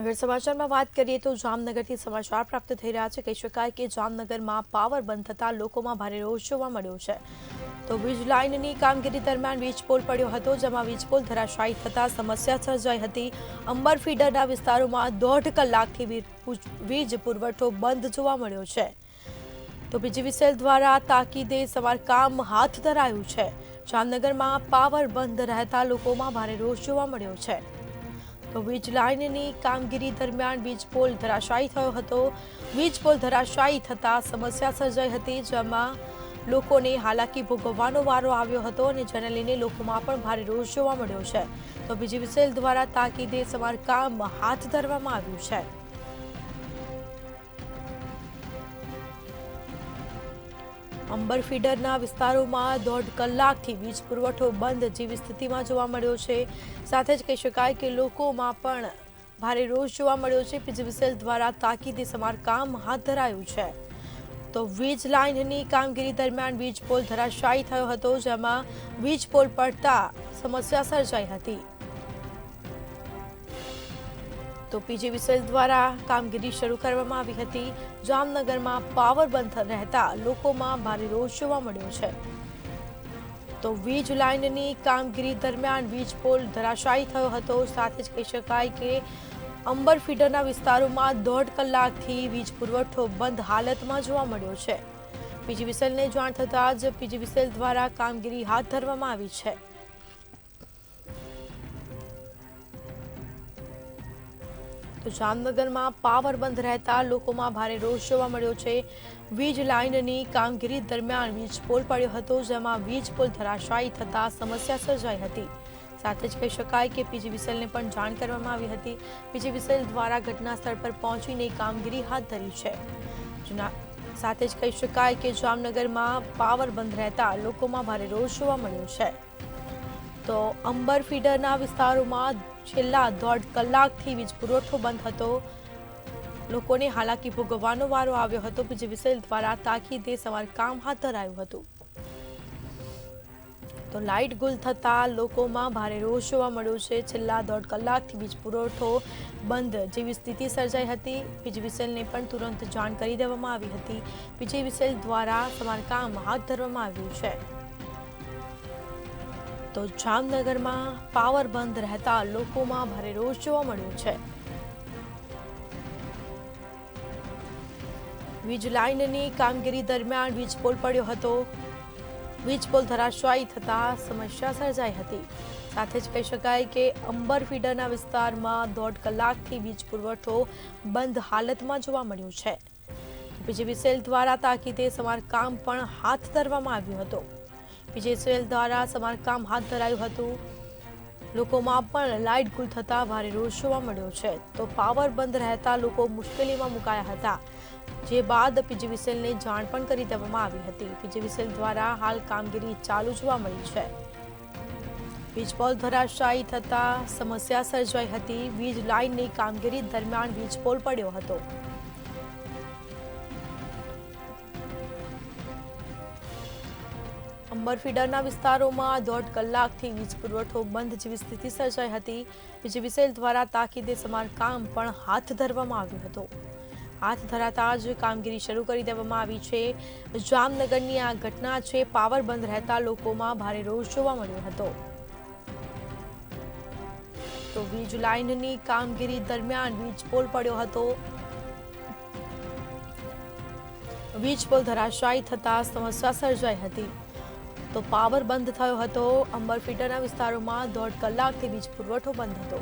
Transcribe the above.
આગળ સમાચારમાં વાત કરીએ તો જામનગરથી સમાચાર પ્રાપ્ત થઈ રહ્યા છે. કહી શકાય કે જામનગરમાં પાવર બંધ થતા લોકોમાં ભારે રોષ જોવા મળ્યો છે. તો વીજ લાઇનની કામગીરી દરમિયાન વીજ પોલ પડ્યો હતો, જેમાં વીજ પોલ ધરાશાયી થતા સમસ્યા સર્જાઈ હતી. અંબર ફીડરના વિસ્તારોમાં 1.5 કલાકથી વીજ પુરવઠો બંધ જોવા મળ્યો છે. તો પીજીવીસીએલ દ્વારા તાકીદે સમારકામ હાથ ધરાયું છે. જામનગરમાં પાવર બંધ રહેતા લોકોમાં ભારે રોષ જોવા મળ્યો છે. તો વીજ લાઇનની કામગીરી દરમિયાન વીજ પોલ ધરાશાયી થયો હતો. વીજ પોલ ધરાશાયી થતા સમસ્યા સર્જાઈ હતી, જેમાં લોકોને હાલાકી ભોગવવાનો વારો આવ્યો હતો અને જેને લઈને લોકોમાં પણ ભારે રોષ જોવા મળ્યો છે. તો પીજીવીસીએલ દ્વારા તાકીદે સમારકામ હાથ ધરવામાં આવ્યું છે. અંબર ફીડરના વિસ્તારોમાં 1.5 કલાકથી વીજ પુરવઠો બંધ જેવી સ્થિતિમાં જોવા મળ્યો છે. સાથે જ કહી શકાય કે લોકોમાં પણ ભારે રોષ જોવા મળ્યો છે. પીજીવીસીએલ દ્વારા તાકીદે સમારકામ હાથ ધરાયું છે. તો વીજ લાઇનની કામગીરી દરમિયાન વીજ પોલ ધરાશાયી થયો હતો, જેમાં વીજ પોલ પડતા સમસ્યા સર્જાઈ હતી. તો પીજીવીસીએલ દ્વારા કામગીરી શરૂ કરવામાં આવી હતી. જામનગરમાં પાવર બંધ રહેતા લોકોમાં ભારે રોષ જોવા મળ્યો છે. તો વીજ લાઇનની કામગીરી દરમિયાન વીજ પોલ ધરાશાયી થયો હતો. સાથે જ કહી શકાય કે અંબર ફીડરના વિસ્તારોમાં 1.5 કલાકથી વીજ પુરવઠો બંધ હાલતમાં જોવા મળ્યો છે. પીજીવીસીએલને જાણ થતાં જ પીજીવીસીએલ દ્વારા કામગીરી હાથ ધરવામાં આવી છે. તો જામનગરમાં પાવર બંધ રહેતા લોકોમાં ભારે રોષ જોવા મળ્યો છે. વીજ લાઇનની કામગીરી દરમિયાન વીજ પોલ પડ્યો હતો, જેમાં વીજ પોલ ધરાશાયી થતા સમસ્યા સર્જાઈ હતી. સાથે જ કહી શકાય કે પીજીવીસીએલને પણ જાણ કરવામાં આવી હતી. પીજીવીસીએલ દ્વારા ઘટના સ્થળ પર પહોંચીને કામગીરી હાથ ધરી છે. સાથે જ કહી શકાય કે જામનગરમાં પાવર બંધ રહેતા લોકોમાં ભારે રોષ જોવા મળ્યો છે. તો અંબર ફીડરના વિસ્તારોમાં છેલ્લા 1.5 કલાકથી વીજ પુરવઠો બંધ હતો. લોકોને હાલાકી ભોગવવાનો વારો આવ્યો હતો. પીજીવીસીએલ દ્વારા તાકીદે સમારકામ હાથ ધરાયું હતું. તો લાઇટ ગુલ થતા લોકોમાં ભારે રોષ જોવા મળ્યો છે. છેલ્લા 1.5 કલાકથી વીજ પુરવઠો બંધ જેવી સ્થિતિ સર્જાઈ હતી. પીજીવીસીએલને પણ તુરંત જાણ કરી દેવામાં આવી હતી. પીજીવીસીએલ દ્વારા સમારકામ હાથ ધરવામાં આવ્યું છે. તો જામનગરમાં પાવર બંધ રહેતા લોકોમાં ભારે રોષ જોવા મળ્યો છે. વીજ લાઇનની કામગીરી દરમિયાન વીજ પોલ પડ્યો હતો. વીજ પોલ ધરાશાયી થતા સમસ્યા સર્જાઈ હતી. સાથે જ કહી શકાય કે અંબર ફીડરના વિસ્તારમાં 1.5 કલાકથી વીજ પુરવઠો બંધ હાલતમાં જોવા મળ્યો છે. પીજીવીસીએલ દ્વારા તાકીદે સમારકામ પણ હાથ ધરવામાં આવ્યું હતું. પીજીવીસીએલ દ્વારા સમારકામ હાથ ધરાયું હતું. લોકોમાં પણ લાઇટ ગુલ થતા ભારે રોષ જોવા મળ્યો છે. તો પાવર બંધ રહેતા લોકો મુશ્કેલીમાં મુકાયા હતા, જે બાદ પીજીવીસીએલને જાણ પણ કરી દેવામાં આવી હતી. પીજીવીસીએલ દ્વારા હાલ કામગીરી ચાલુ જોવા મળી છે. વીજ પોલ ધરાશાયી થતા સમસ્યા સર્જાઈ હતી. વીજ લાઇનની કામગીરી દરમિયાન વીજ પોલ પડ્યો હતો. અંબર ફીડરના વિસ્તારોમાં 1.5 કલાકથી વીજ પુરવઠો બંધ જેવી સ્થિતિ સર્જાઈ હતી. પીજીવીસીએલ દ્વારા તાકીદે સમારકામ પણ હાથ ધરવામાં આવ્યું હતું. હાથ ધરાતા જ કામગીરી શરૂ કરી દેવામાં આવી છે. જામનગરની આ ઘટના છે. પાવર બંધ રહેતા લોકોમાં ભારે રોષ જોવા મળ્યો હતો. તો વીજ લાઇનની કામગીરી દરમિયાન વીજ પોલ પડ્યો હતો. વીજ પોલ ધરાશાયી થતા સમસ્યા સર્જાઈ હતી. તો પાવર બંધ થયો હતો. અંબર ફીડરના વિસ્તારોમાં 1.5 કલાકથી વીજ પુરવઠો બંધ હતો.